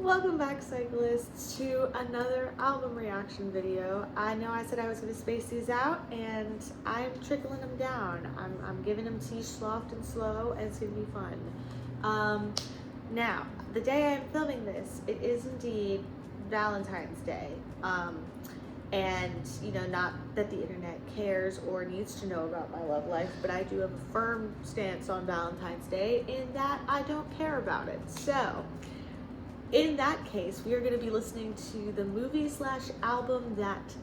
Welcome back, cyclists, to another album reaction video. I know I said I was going to space these out, and I'm trickling them down. I'm giving them to you soft and slow, and it's going to be fun. Now, the day I'm filming this, it is indeed Valentine's Day. And, you know, not that the internet cares or needs to know about my love life, but I do have a firm stance on Valentine's Day in that I don't care about it. So, in that case, we are going to be listening to the movie/album that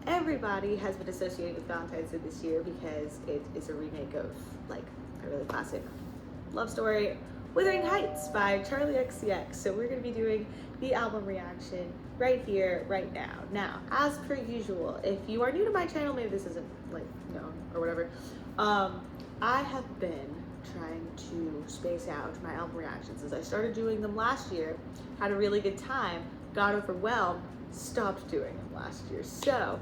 everybody has been associating with Valentine's Day this year because it is a remake of, like, a really classic love story, Wuthering Heights by Charlie XCX. So we're going to be doing the album reaction right here, right now. Now, as per usual, if you are new to my channel, maybe this isn't, like, known or whatever, I have been trying to space out my album reactions. As I started doing them last year, had a really good time, got overwhelmed, stopped doing them last year. So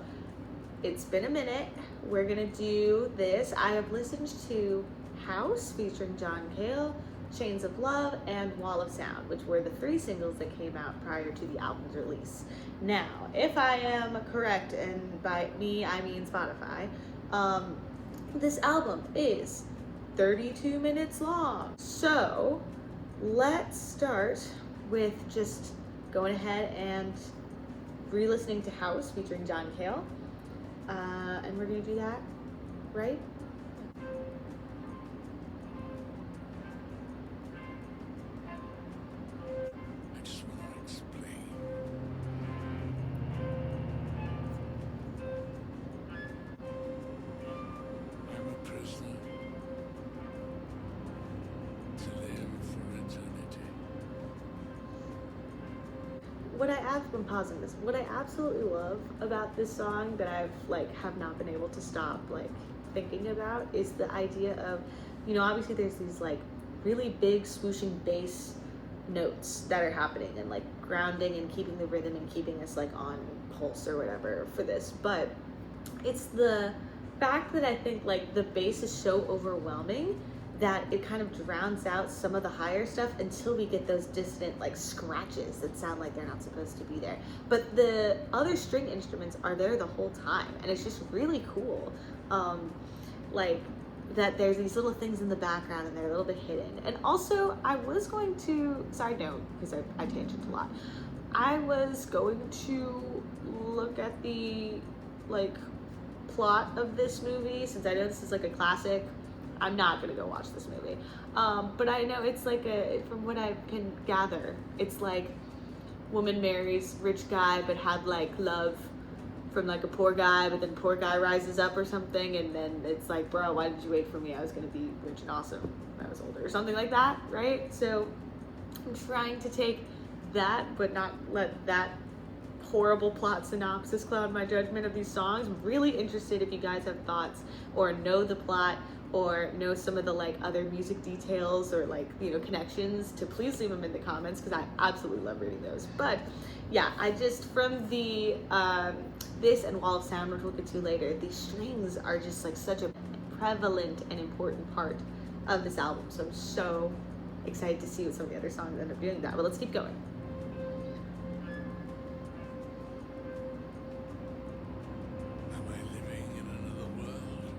it's been a minute. We're gonna do this. I have listened to House featuring John Cale, Chains of Love, and Wall of Sound, which were the 3 singles that came out prior to the album's release. Now, if I am correct, and by me I mean Spotify, this album is 32 minutes long. So let's start with just going ahead and re-listening to House featuring John Cale. And we're gonna do that, right? I just want to explain. I'm a prisoner to live for eternity. I'm pausing this. What I absolutely love about this song that I've have not been able to stop thinking about is the idea of, you know, obviously there's these really big swooshing bass notes that are happening and grounding and keeping the rhythm and keeping us on pulse or whatever for this, but it's the fact that I think the bass is so overwhelming that it kind of drowns out some of the higher stuff until we get those dissonant scratches that sound like they're not supposed to be there. But the other string instruments are there the whole time, and it's just really cool. That there's these little things in the background and they're a little bit hidden. And also, I was going to, side note, because I tangent a lot, I was going to look at the plot of this movie, since I know this is a classic. I'm not gonna go watch this movie, but I know it's from what I can gather, it's woman marries rich guy but had love from a poor guy, but then poor guy rises up or something, and then it's bro, why did you wait for me? I was gonna be rich and awesome when I was older, or something like that, right? So I'm trying to take that but not let that horrible plot synopsis cloud my judgment of these songs. I'm really interested if you guys have thoughts or know the plot or know some of the other music details or connections, to please leave them in the comments, because I absolutely love reading those. But yeah, I just, from the this and Wall of Sound, which we'll get to later, these strings are just such a prevalent and important part of this album. So I'm so excited to see what some of the other songs end up doing that. But let's keep going. Am I living in another world?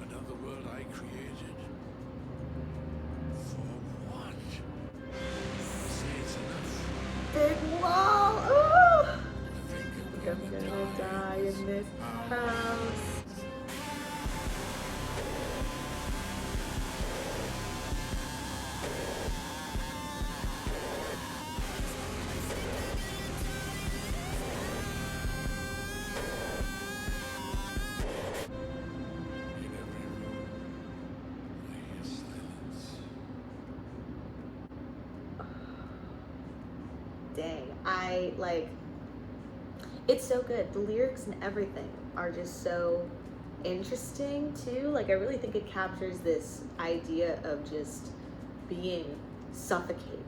Another world I created? For what? Say it's enough. Big wall! Ooh! I think I'm gonna die in this house. In every room, I hear silence. Dang, it's so good. The lyrics and everything are just so interesting too. I really think it captures this idea of just being suffocated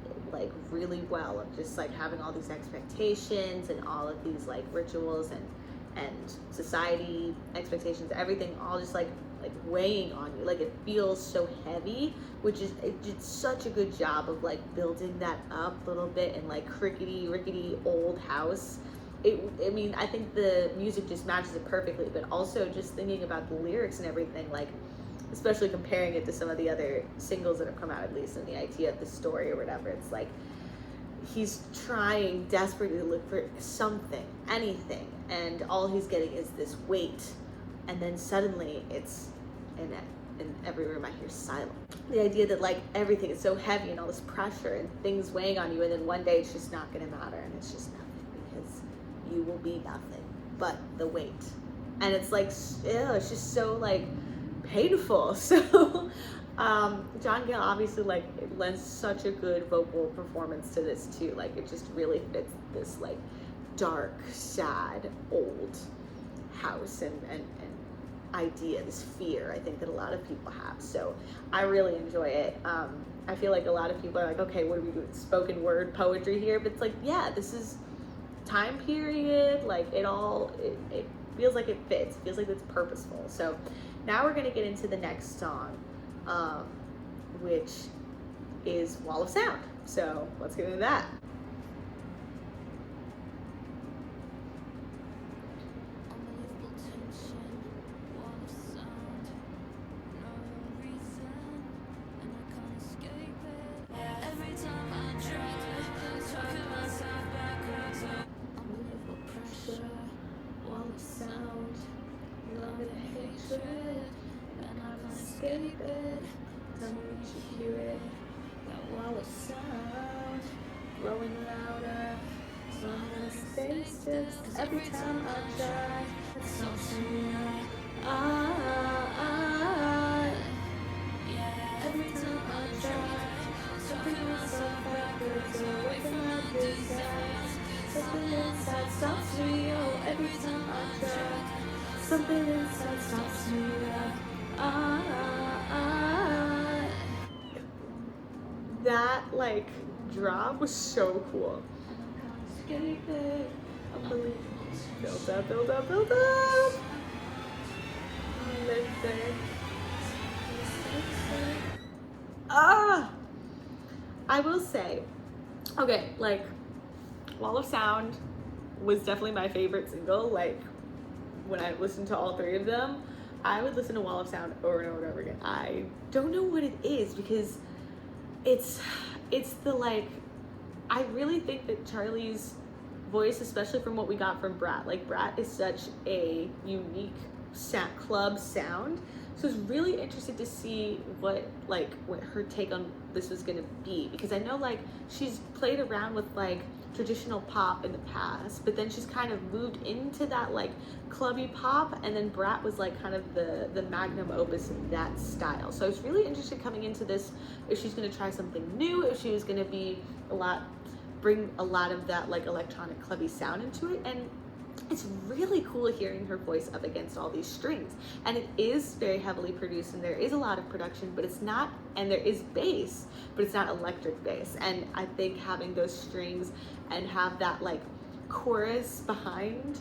really well, of just having all these expectations and all of these rituals and society expectations, everything all just like weighing on you. Like it feels so heavy, which is, it did such a good job of like building that up a little bit, and like rickety old house. I mean, I think the music just matches it perfectly, but also just thinking about the lyrics and everything, like especially comparing it to some of the other singles that have come out, at least in the idea of the story or whatever, it's like he's trying desperately to look for something, anything, and all he's getting is this weight, and then suddenly it's in every room I hear silence. The idea that like everything is so heavy and all this pressure and things weighing on you, and then one day it's just not gonna matter, and it's just nothing, because you will be nothing but the weight. And it's like, ew, it's just so like painful. So John Gale obviously like lends such a good vocal performance to this too. Like it just really fits this like dark, sad, old house and idea, this fear I think that a lot of people have. So I really enjoy it. I feel like a lot of people are like, okay, what are we doing? Spoken word poetry here? But it's like, yeah, this is time period. Like it feels like it fits. It feels like it's purposeful. So now we're gonna get into the next song, which is Wall of Sound. So let's get into that. Escape it, tell me that you hear it. That wall of sound growing louder. So I'm gonna stay still. Every time I try, it sounds to me like every time I try, bring myself backwards away from my desires. Something inside stops me. Oh, every time I try, something inside stops me. That like drop was so cool. Build up. I will say, okay, like Wall of Sound was definitely my favorite single. Like when I listened to all three of them, I would listen to Wall of Sound over and over and over again. I don't know what it is, because it's the like, I really think that Charlie's voice, especially from what we got from Brat, like Brat is such a unique club sound. So I was really interested to see what her take on this was gonna be, because I know like she's played around with like traditional pop in the past, but then she's kind of moved into that like clubby pop, and then Brat was like kind of the magnum opus of that style. So I was really interested coming into this if she's gonna try something new, if she was gonna be bring a lot of that like electronic clubby sound into it. And it's really cool hearing her voice up against all these strings, and it is very heavily produced, and there is a lot of production, but it's not, and there is bass, but it's not electric bass. And I think having those strings and have that like chorus behind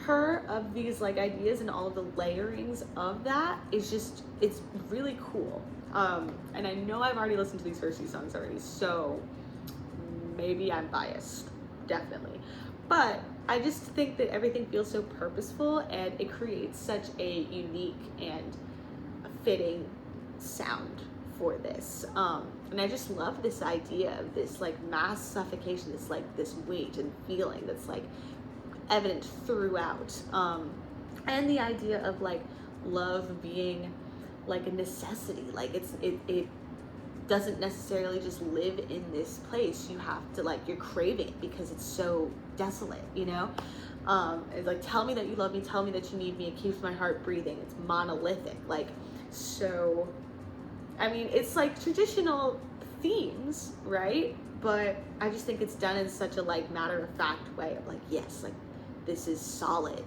her of these like ideas and all of the layerings of that is just, it's really cool. And I know I've already listened to these first few songs already, so maybe I'm biased, definitely, but I just think that everything feels so purposeful, and it creates such a unique and fitting sound for this. And I just love this idea of this like mass suffocation, this weight and feeling that's like evident throughout. And the idea of like love being like a necessity, like it doesn't necessarily just live in this place. You have to like, you're craving it because it's so desolate, you know? It's like, tell me that you love me, tell me that you need me, it keeps my heart breathing. It's monolithic, like, so, I mean, it's like traditional themes, right? But I just think it's done in such a like matter-of-fact way of like, yes, like this is solid.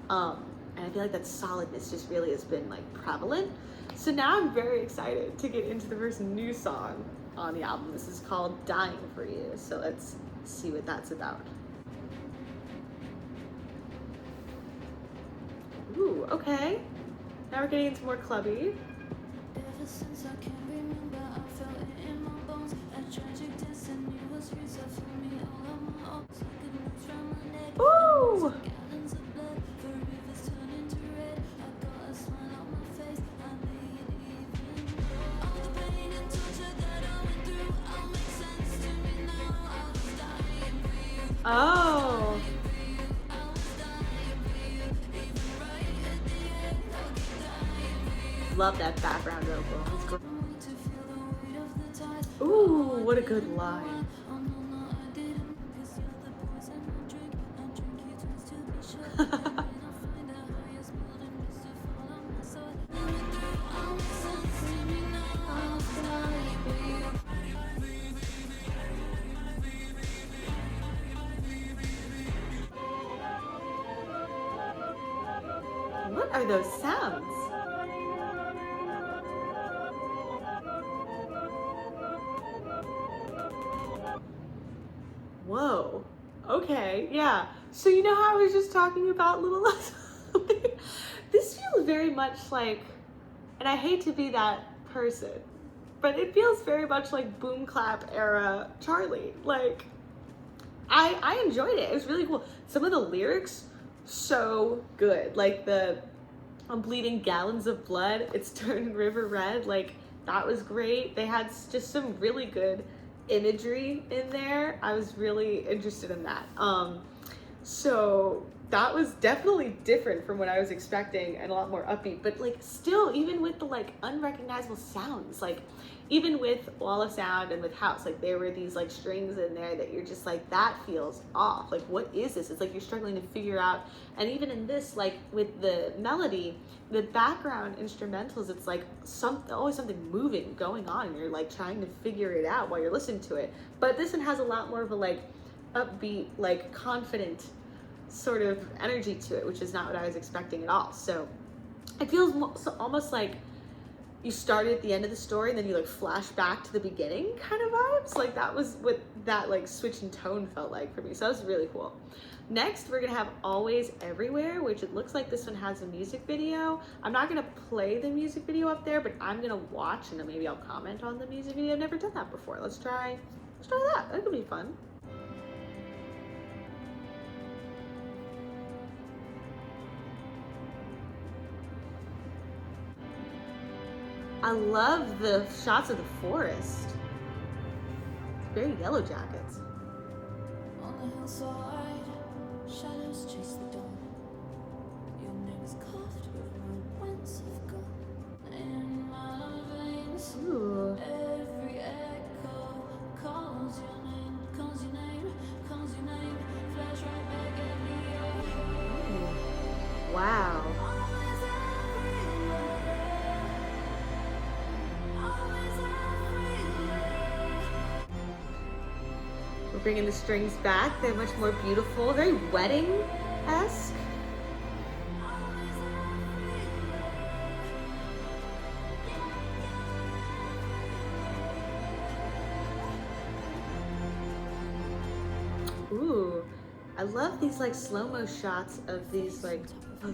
And I feel like that solidness just really has been like prevalent. So now I'm very excited to get into the first new song on the album. This is called Dying For You. So let's see what that's about. Ooh, okay. Now we're getting into more clubby. Ever since I can remember, I felt it in my bones. A tragic destiny was reserved for me. All of my hopes, like a noose round my neck. Ooh! Gallons of blood, for rivers turning to red. I got a smile on my face, I made it even. All the pain and torture that I went through, all makes sense to me now. I was dying for you. Oh! I was dying for you. Even right at the end, I was dying for you. Love that background vocal. It's great. To feel the weight of the tide. Ooh, what a good line. Oh no, no, I didn't. 'Cause you're the poison I drink. I drink you twice to be sure. And when I find out how you're spilled and just to fall on my sword. I went through all my sins to me now. I was dying for you. What are those sounds? Whoa. Okay, yeah. So you know how I was just talking about Little Less? This feels very much like, and I hate to be that person, but it feels very much like boom clap era Charlie. Like, I enjoyed it. It was really cool. Some of the lyrics, so good. Like I'm bleeding gallons of blood. It's turned river red. Like, that was great. They had just some really good imagery in there. I was really interested in that. So that was definitely different from what I was expecting and a lot more upbeat, but like still, even with the like unrecognizable sounds, like even with Wall of Sound and with House, like there were these like strings in there that you're just like, that feels off. Like, what is this? It's like you're struggling to figure out. And even in this, like with the melody, the background instrumentals, it's like always something moving going on, and you're like trying to figure it out while you're listening to it. But this one has a lot more of a like upbeat, like confident sort of energy to it, which is not what I was expecting at all. So it feels almost like you started at the end of the story and then you like flash back to the beginning kind of vibes. Like that was what that like switch in tone felt like for me. So that was really cool. Next, we're gonna have Always Everywhere, which it looks like this one has a music video. I'm not gonna play the music video up there, but I'm gonna watch and then maybe I'll comment on the music video. I've never done that before. Let's try that. That could be fun. I love the shots of the forest. Very Yellow Jackets. On the hillside, shadows chase the dawn. Your name is carved where the winds have gone. In my veins, Ooh. every echo calls your name, calls your name, calls your name. Flash right back at me. Ooh. Wow. Always everywhere. Always everywhere. We're bringing the strings back. They're much more beautiful, very wedding-esque. Ooh, I love these like slow-mo shots of these like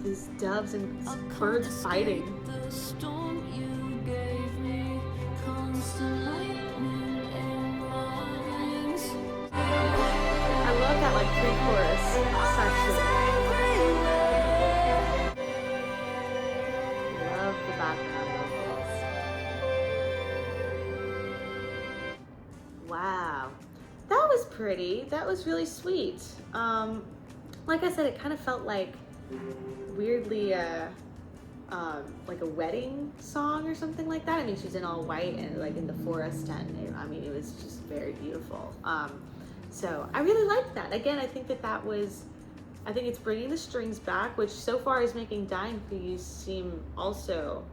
these doves and birds fighting. The storm you gave me, constant lightning in my veins. I love that like pre-chorus section. Love the background vocals. Wow, that was pretty. That was really sweet. Like I said, it kind of felt like weirdly like a wedding song or something like that. I mean, she's in all white and like in the forest, and I mean, it was just very beautiful. So I really liked that. Again, I think I think it's bringing the strings back, which so far is making Dying For You seem also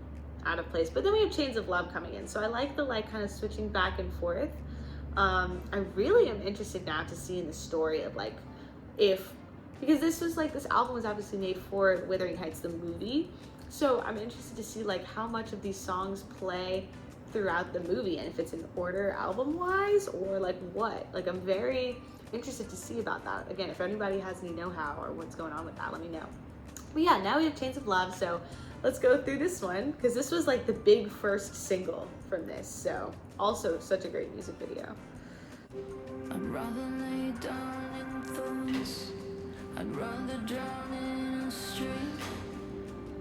out of place. But then we have Chains of Love coming in, so I like the like kind of switching back and forth. I really am interested now to see in the story of like because this album was obviously made for Wuthering Heights the movie, so I'm interested to see like how much of these songs play throughout the movie, and if it's in order album wise or like what. Like, I'm very interested to see about that. Again, if anybody has any know-how or what's going on with that, let me know. But yeah, now we have Chains of Love, so let's go through this one, because this was like the big first single from this, so also such a great music video. I'd rather lay down in thorns. I'd rather drown in a stream.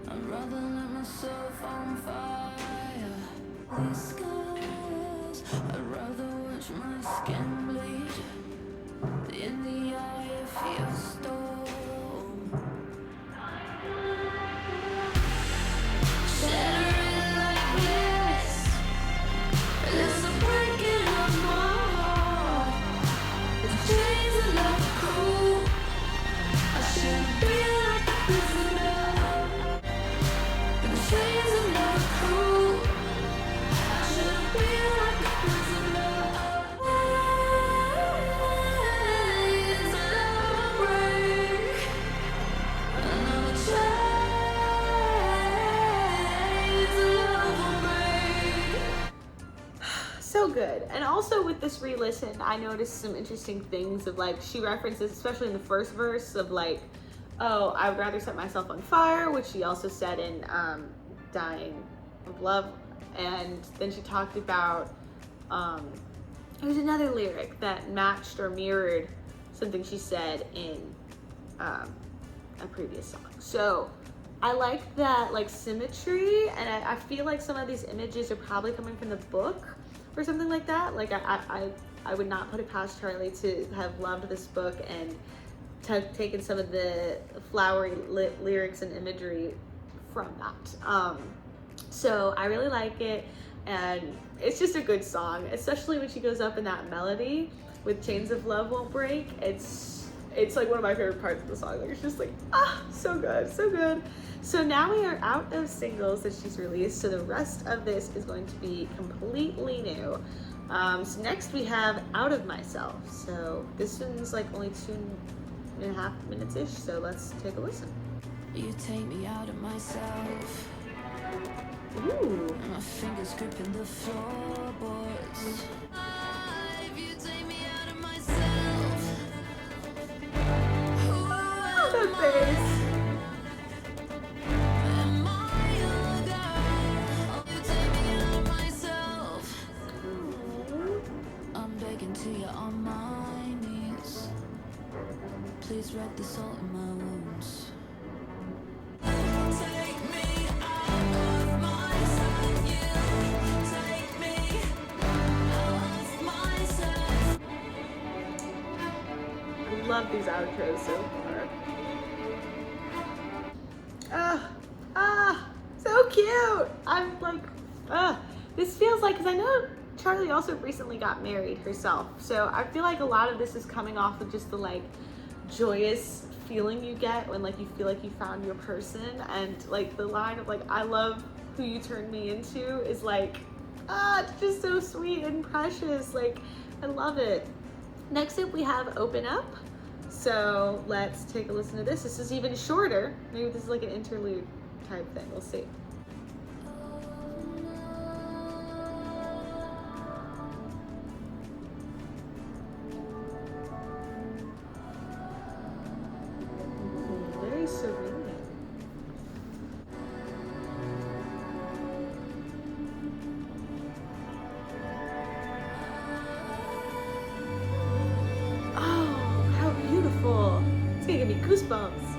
I'd rather let myself on fire. These scars. I'd rather watch my skin bleed in the eye of your storm. Shattering like this. There's a breaking of my heart. The chains of love cruel. I shouldn't be like a prisoner. The chains of love cruel. I shouldn't be like a prisoner. Chains of love break. Another chains of love will break. So good. And also with this re-listen, I noticed some interesting things of like, she references, especially in the first verse, of like, oh, I would rather set myself on fire, which she also said in Dying of Love. And then she talked about, there's another lyric that matched or mirrored something she said in a previous song. So I like that like symmetry, and I feel like some of these images are probably coming from the book or something like that. Like I would not put it past Charlie to have loved this book and taken some of the flowery lyrics and imagery from that. So I really like it, and it's just a good song, especially when she goes up in that melody with Chains of Love Won't Break. It's like one of my favorite parts of the song. Like, it's just like, so good, so good. So now we are out of singles that she's released, so the rest of this is going to be completely new. So next we have Out of Myself. So this one's like only 2.5 minutes-ish, so let's take a listen. You take me out of myself. Ooh. My fingers gripping the floorboards. If you take me out of myself. Oh, that bass. Am I your guy? Oh, you take me out of myself. I'm begging to you on my knees. Please rub the salt in my wounds. Take me out of myself. You take me out of myself. I love these outros so far. So cute. I'm like, this feels like, because I know Charlie also recently got married herself, so I feel like a lot of this is coming off of just the like joyous feeling you get when like you feel like you found your person, and like the line of like, I love who you turned me into is like, it's just so sweet and precious. Like, I love it. Next up we have Open Up. So let's take a listen to this. This is even shorter. Maybe this is like an interlude type thing. We'll see. Very serene. Oh, how beautiful. It's gonna give me goosebumps.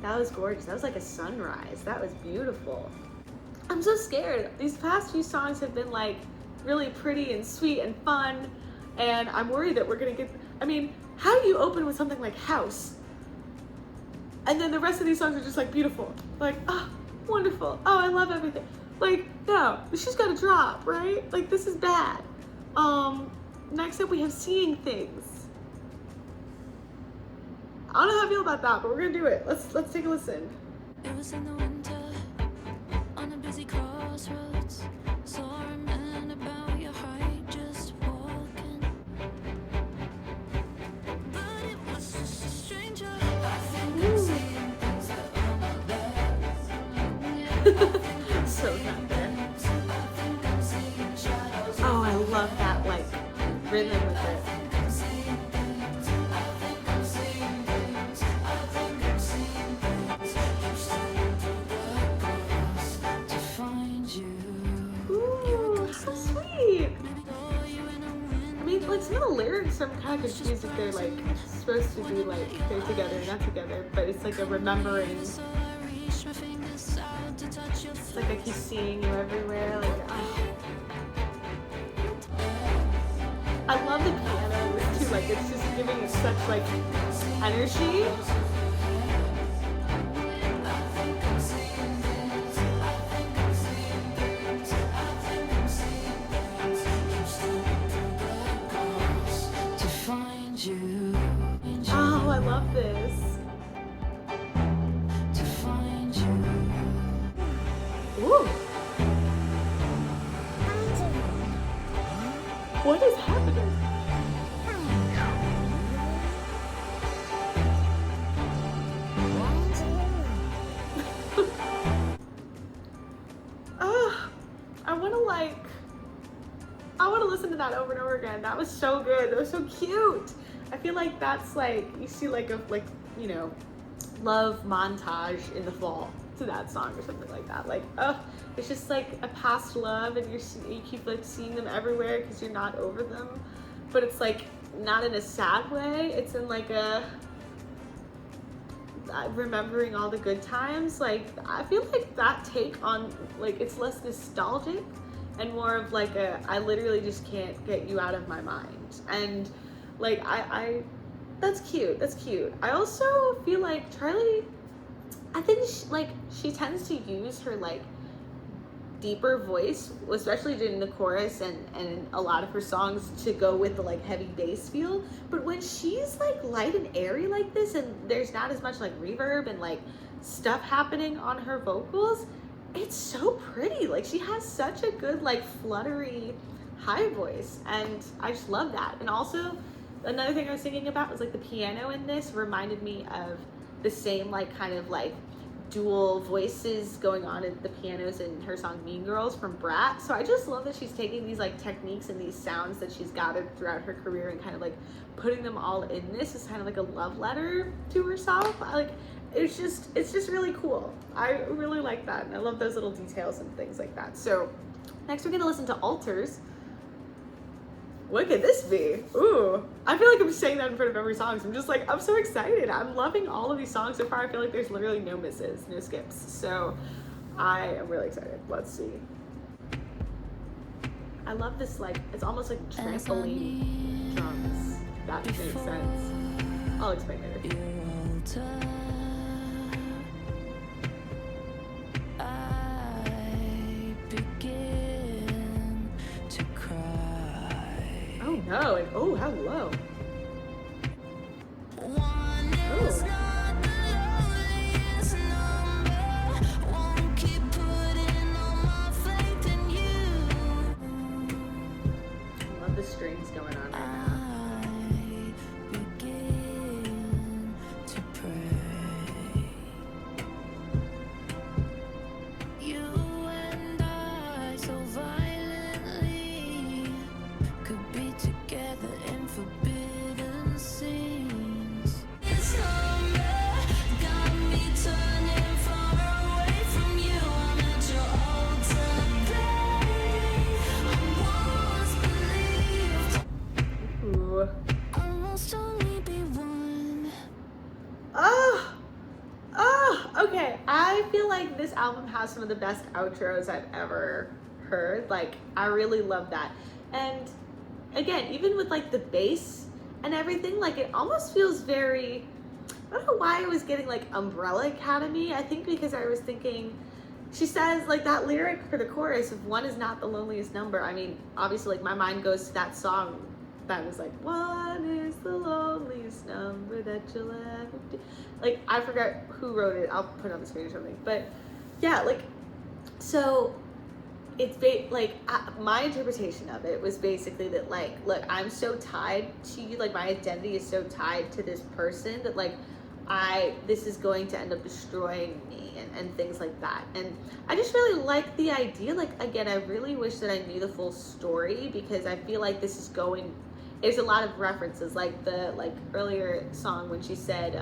That was gorgeous. That was like a sunrise. That was beautiful. I'm so scared. These past few songs have been like really pretty and sweet and fun, and I'm worried that we're gonna get, I mean, how do you open with something like House? And then the rest of these songs are just like beautiful. Like, wonderful. Oh, I love everything. Like, no, she's gotta drop, right? Like, this is bad. Next up we have Seeing Things. I don't know how I feel about that, but we're gonna do it. Let's take a listen. It was in the winter. So not there. Oh, I love that like rhythm with it. Ooh, so sweet. I mean, like some of the lyrics, I'm kind of confused if they're like supposed to be like they're together or not together, but it's like a remembering. It's like I keep seeing you everywhere. Like, oh. I love the piano too. Like, it's just giving it such like energy. Oh, I love this. Ooh. What is happening? I want to listen to that over and over again. That was so good. That was so cute. I feel like that's like, you see like a, like, you know, love montage in the fall to that song or something like that. Like, oh, it's just like a past love, and you keep like seeing them everywhere because you're not over them. But it's like not in a sad way. It's in like a remembering all the good times. Like, I feel like that take on, like, it's less nostalgic and more of like a, I literally just can't get you out of my mind. And like, I that's cute. That's cute. I also feel like Charlie, I think she tends to use her like deeper voice, especially during the chorus and a lot of her songs, to go with the like heavy bass feel. But when she's like light and airy like this, and there's not as much like reverb and like stuff happening on her vocals, it's so pretty. Like, she has such a good like fluttery high voice, and I just love that. And also another thing I was thinking about was like the piano in this reminded me of the same like kind of like dual voices going on in the pianos in her song Mean Girls from Brat. So I just love that she's taking these like techniques and these sounds that she's gathered throughout her career and kind of like putting them all in this as kind of like a love letter to herself. It's just really cool. I really like that, and I love those little details and things like that. So next we're gonna listen to Altars. What could this be? Ooh, I feel like I'm saying that in front of every song. So I'm just like, I'm so excited. I'm loving all of these songs so far. I feel like there's literally no misses, no skips. So I am really excited. Let's see. I love this, like, it's almost like trampoline drums. That makes sense. I'll explain later. Oh no, and oh, how low. I love the strings going on right now. Okay, I feel like this album has some of the best outros I've ever heard. Like, I really love that. And again, even with like the bass and everything, like it almost feels very, I don't know why I was getting like Umbrella Academy. I think because I was thinking, she says like that lyric for the chorus of "one is not the loneliest number." I mean, obviously like my mind goes to that song that was like, "One is the loneliest number that you'll ever do." Like, I forgot who wrote it. I'll put it on the screen or something. But yeah, like, so it's my interpretation of it was basically that like, look, I'm so tied to you. Like, my identity is so tied to this person that like, this is going to end up destroying me, and things like that. And I just really like the idea. Like, again, I really wish that I knew the full story, because I feel like this is going, there's a lot of references, like the earlier song when she said,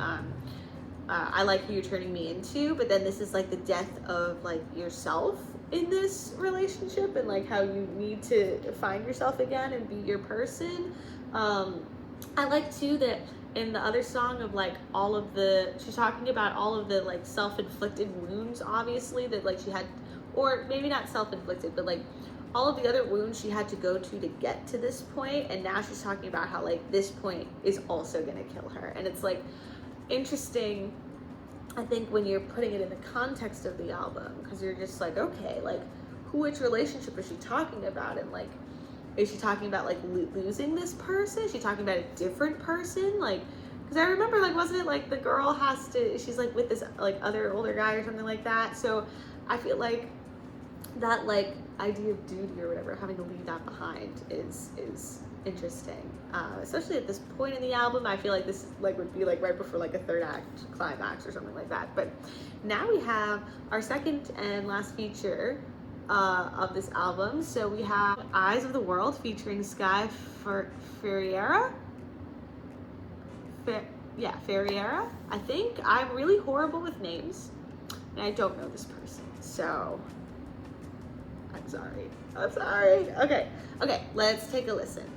I like who you're turning me into, but then this is like the death of like yourself in this relationship, and like how you need to find yourself again and be your person. I like too that in the other song of like all of the, she's talking about all of the like self-inflicted wounds, obviously, that like she had, or maybe not self-inflicted, but like all of the other wounds she had to go to get to this point. And now she's talking about how like this point is also gonna kill her. And it's like interesting, I think, when you're putting it in the context of the album, because you're just like, okay, like which relationship is she talking about? And like, is she talking about like losing this person? Is she talking about a different person? Like, because I remember, like, wasn't it like the girl has to, she's like with this like other older guy or something like that. So I feel like that like idea of duty or whatever, having to leave that behind is interesting, especially at this point in the album. I feel like this like would be like right before like a third act climax or something like that. But now we have our second and last feature of this album. So we have Eyes of the World featuring Sky Ferreira. Ferreira, I think. I'm really horrible with names, and I don't know this person, so I'm sorry. Okay, let's take a listen.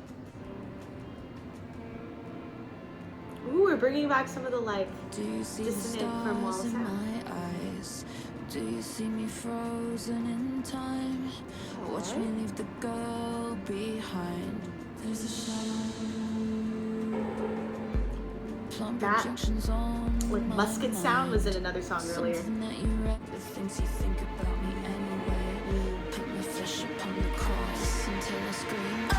Ooh, we're bringing back some of the like dissonant from Wall of Sound. Do you see me frozen in time? Watch me leave the girl behind. There's a shadow. That with musket sound was in another song earlier. The things you think about me anyway. Put my flesh upon the cross until I scream. Oh,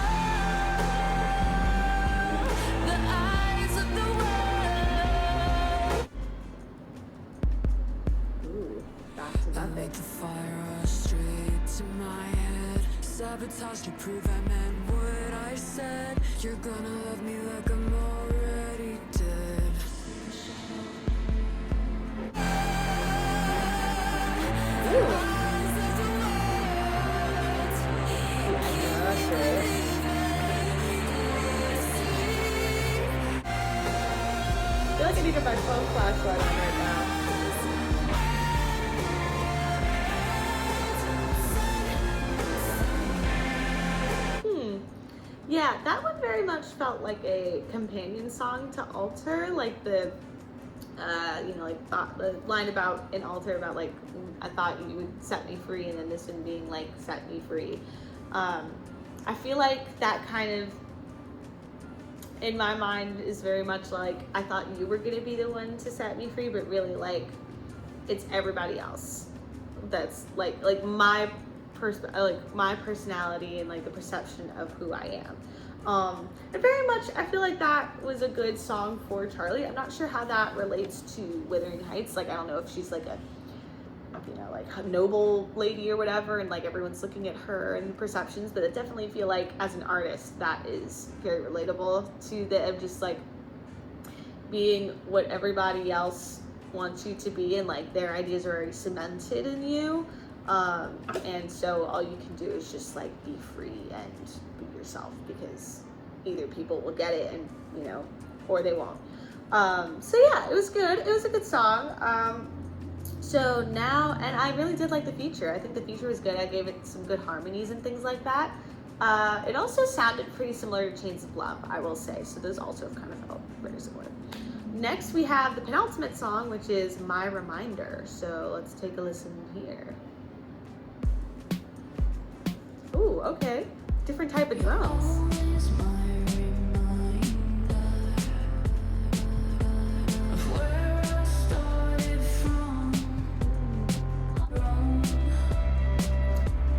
the eyes of the world. Ooh, back to that thing. The fire straight to my head. Sabotage to prove I meant what I said. You're gonna love me like I'm already dead. I feel like I need to put my phone flashlight on right now. Yeah, that one very much felt like a companion song to Alter, like the the line about in Alter about like, I thought you would set me free, and then this one being like, set me free. I feel like that kind of, in my mind, is very much like, I thought you were gonna be the one to set me free, but really like, it's everybody else. That's like my personality and like the perception of who I am. And very much, I feel like that was a good song for Charlie. I'm not sure how that relates to Wuthering Heights. Like, I don't know if she's like a, like a noble lady or whatever, and like everyone's looking at her and perceptions, but I definitely feel like as an artist, that is very relatable to the, of just like being what everybody else wants you to be, and like their ideas are already cemented in you. And so all you can do is just like be free and be yourself, because either people will get it and or they won't. So yeah, it was good. It was a good song. So now, and I really did like the feature. I think the feature was good. I gave it some good harmonies and things like that. It also sounded pretty similar to Chains of Love, I will say. So those also kind of felt very similar. Next we have the penultimate song, which is My Reminder. So let's take a listen here. Ooh, okay. Different type of drums.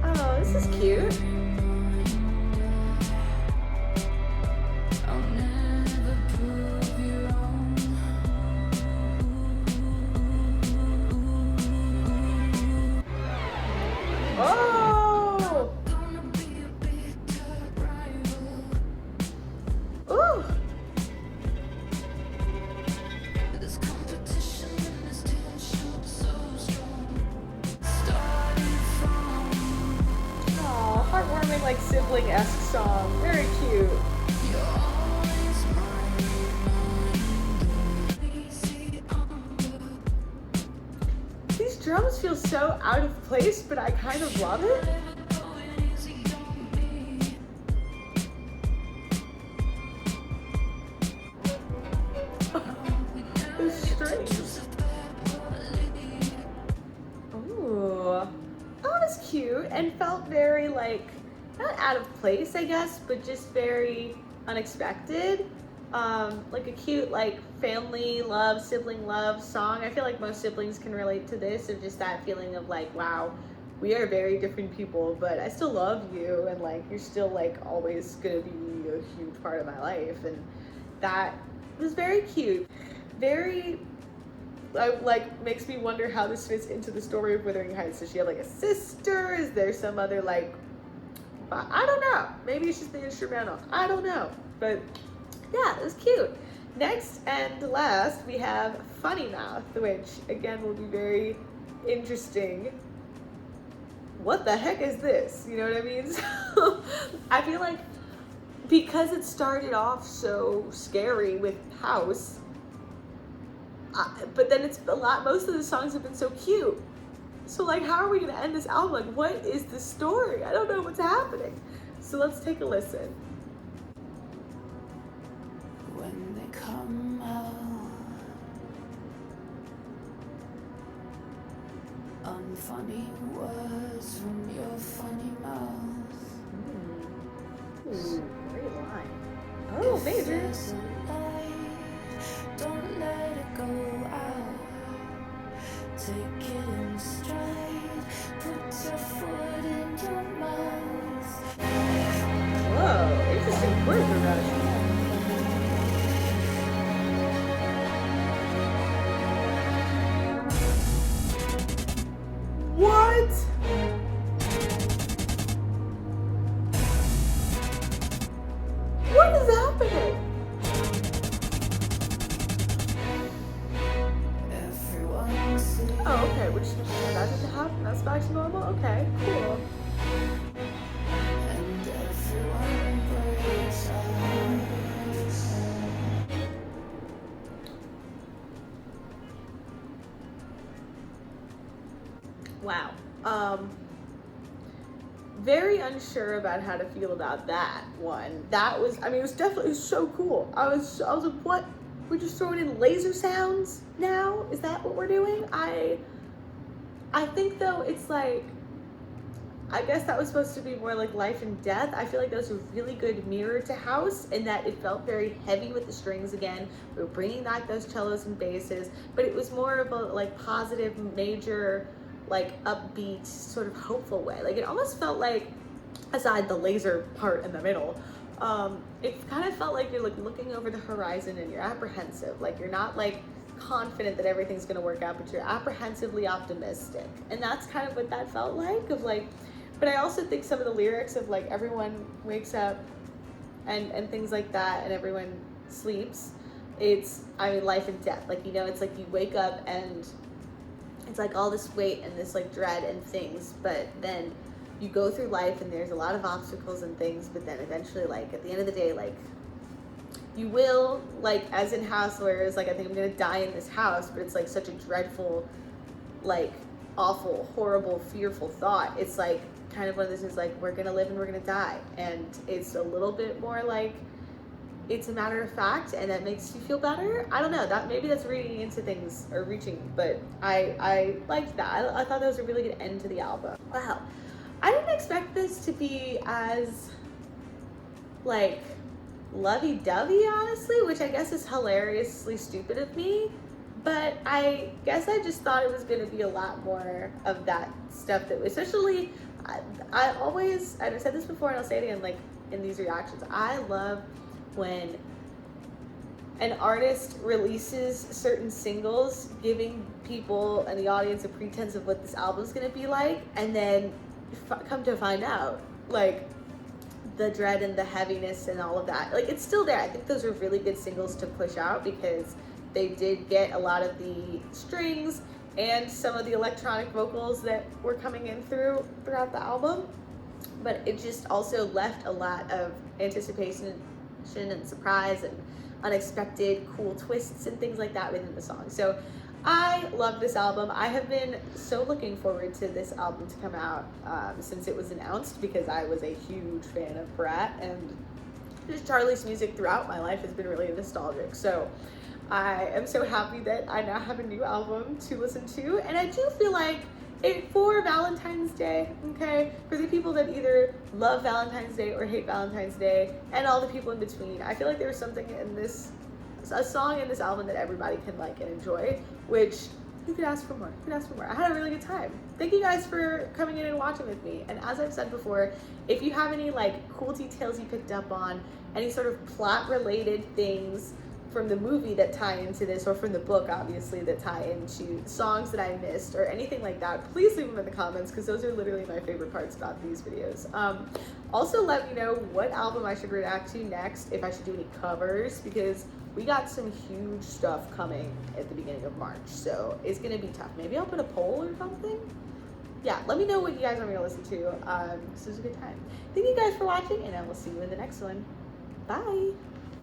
Oh, this is cute. like sibling-esque song. Very cute. These drums feel so out of place, but I kind of love it. Those strings. Ooh. That was cute and felt very like, not out of place, I guess, but just very unexpected. Like a cute like family love, sibling love song. I feel like most siblings can relate to this, of just that feeling of like, wow, we are very different people, but I still love you, and like you're still like always gonna be a huge part of my life. And that was very cute. Very like makes me wonder how this fits into the story of Wuthering Heights. Does she have like a sister? Is there some other like, I don't know. Maybe it's just the instrumental. I don't know. But yeah, it was cute. Next and last, we have Funny Mouth, which again will be very interesting. What the heck is this? You know what I mean? So I feel like because it started off so scary with House, but then it's a lot, most of the songs have been so cute. So like, how are we gonna end this album? Like, what is the story? I don't know what's happening. So let's take a listen. When they come out, unfunny words from your funny mouth. Ooh, great line. Oh, major. There's a light, don't let it go out. Take it in stride, put your foot in your mouth. Whoa, interesting chord progression. What? What is happening? Oh, okay, which that didn't happen. That's back to normal? Okay, cool. And everyone breaks out. Wow. Very unsure about how to feel about that one. That was, I mean, it was definitely so cool. I was like, what? We're just throwing in laser sounds now? Is that what we're doing? I think though it's like, I guess that was supposed to be more like life and death. I feel like that was a really good mirror to House, in that it felt very heavy with the strings again. We were bringing back those cellos and basses, but it was more of a like positive, major, like upbeat, sort of hopeful way. Like it almost felt like, aside the laser part in the middle, it kind of felt like you're like looking over the horizon and you're apprehensive. Like you're not like confident that everything's gonna work out, but you're apprehensively optimistic. And that's kind of what that felt like, of like, but I also think some of the lyrics of like everyone wakes up and things like that, and everyone sleeps. It's, I mean, life and death. Like, you know, it's like you wake up and it's like all this weight and this like dread and things, but then you go through life and there's a lot of obstacles and things, but then eventually, like at the end of the day, like you will, like as in House, where it's like, I think I'm gonna die in this house, but it's like such a dreadful, like awful, horrible, fearful thought. It's like kind of one of this is like, we're gonna live and we're gonna die, and it's a little bit more like it's a matter of fact, and that makes you feel better. I don't know, that maybe that's reading into things or reaching, but I liked that. I thought that was a really good end to the album. Wow, I didn't expect this to be as like lovey-dovey, honestly, which I guess is hilariously stupid of me, but I guess I just thought it was going to be a lot more of that stuff, that especially I always, I've said this before and I'll say it again, like in these reactions, I love when an artist releases certain singles, giving people and the audience a pretense of what this album's gonna be like, and then come to find out, like, the dread and the heaviness and all of that, like, it's still there. I think those are really good singles to push out, because they did get a lot of the strings and some of the electronic vocals that were coming in throughout the album. but it just also left a lot of anticipation and surprise and unexpected cool twists and things like that within the song. So I love this album. I have been so looking forward to this album to come out since it was announced, because I was a huge fan of Brat, and just Charlie's music throughout my life has been really nostalgic. So I am so happy that I now have a new album to listen to, and I do feel like for Valentine's Day, okay, for the people that either love Valentine's Day or hate Valentine's Day, and all the people in between, I feel like there's something in this, a song in this album that everybody can like and enjoy, which you could ask for more. You could ask for more. I had a really good time. Thank you guys for coming in and watching with me. And as I've said before, if you have any like cool details you picked up on, any sort of plot related things from the movie that tie into this, or from the book obviously that tie into songs that I missed or anything like that, please leave them in the comments, because those are literally my favorite parts about these videos. Also let me know what album I should react to next, if I should do any covers, because we got some huge stuff coming at the beginning of March, so it's gonna be tough. Maybe I'll put a poll or something. Yeah, let me know what you guys want me to listen to. This was a good time. Thank you guys for watching, and I will see you in the next one. Bye.